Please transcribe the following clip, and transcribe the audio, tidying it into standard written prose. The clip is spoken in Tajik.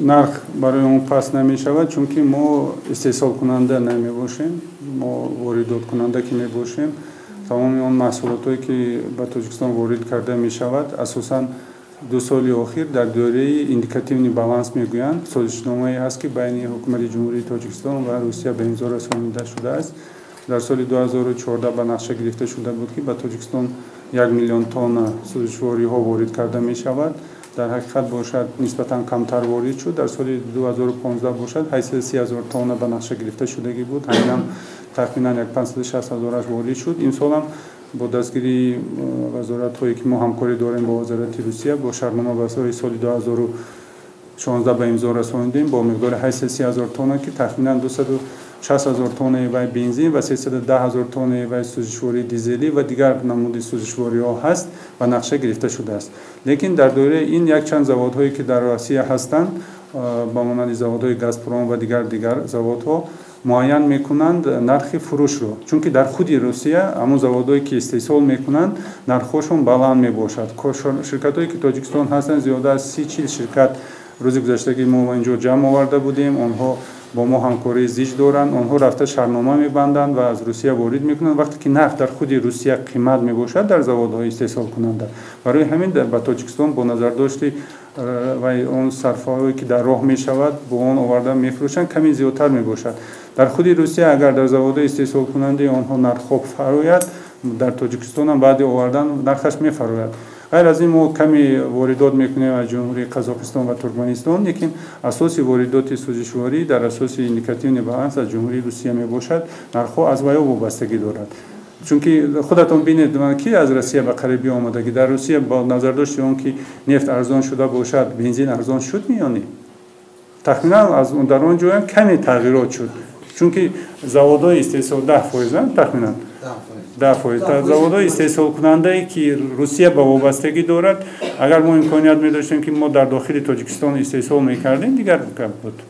нарх барои он паст намешавад, чунки мо истеҳсолкунанда намебошем, мо воридоткунанда ки мебошем, тамоми он маҳсулотое ки ба Тоҷикистон ворид карда мешавад, асосан 2 соли охир дар дораи индикативни баланс мегӯянд. Созишномае ҳаст ки байни ҳукумати ҷумҳурии Тоҷикистон ва Русия ба имзо расонида шудааст. Дар соли 2014 ба нақша гирифта шуда буд ки ба Тоҷикистон 1 миллион тонна сӯзишвориҳо ворид карда мешавад. Дар ҳақиқат бошад нисбатан камтар ворид шуд. Дар соли 2015 бошад 830 000 тонна ба нақша гирифта шудагӣ буд. Ҳаминам тахминан 560 000 ворид шуд. Имсолам бо дастгирии вазоратҳое ки мо ҳамкорӣ дорем бо вазорати Русия бо шарҳнома ба соли 2016 ба имзо расонидем бо миқдори 830 000 тонна ки тахминан 260 000 тоннаи вай бензин ва 310 000 тоннаи вай сӯзишвории дизелӣ ва дигар намуди сӯзишвориҳо ҳаст ва нақша гирифта шудааст. Лекин дар доираи ин якчанд заводҳое ки дар Россия ҳастанд, ба монанди заводҳои Газпром ва дигар заводҳо муайян мекунанд нархи фурӯшро, чунки дар худи Русия ҳамон заводҳое ки истеҳсол мекунанд нархҳошон баланд мебошад. Ширкатҳое ки Тоҷикистон ҳастанд, зиёда аз 30-40 ширкат рӯзи гузаштагӣ мо инҷо ҷамъ оварда будем, онҳо бо мо ҳамкории зич доранд, онҳо рафта шарҳнома мебанданд ва аз Русия ворид мекунанд, вақте ки нарх дар худи Русия қимат мебошад дар заводҳои истеҳсолкунанда. Барои ҳамин ба Тоҷикистон бо назардошти ва он сарфҳое ки дар роҳ мешавад бо он оварда мефурӯшанд каме зиёдтар мебошад. Дар худи Русия агар дар заводҳои истеҳсолкунандаи онҳо нархҳо фарояд, дар Тоҷикистон ҳам баъди овардан нархаш мефарояд. غیر از این ما کمی واردات میکنیم از جمهوری قزاقستان و ترکمنستان، لیکن اساس واردات سوزشواری در اساس ایندیکاتیو بالانس از جمهوری روسیه می باشد. نرخ‌ها از ویا وابستگی دارد. چون که خودتون ببینید من کی از روسیه به قریبی آمدگی در روسیه با نظر داشت اون که نفت ارزان شده باشد، بنزین ارزان شد میانی. تقریبا از اون در اون جویان کمی تغییرات شد. چون که заводهای استحصال 10% تقریبا 10%. заводهای استحصال کننده که روسیه با وابستگی دارد، اگر ما امکانیت می داشتیم که ما در داخل تاجیکستان استحصال میکردیم دیگر بود.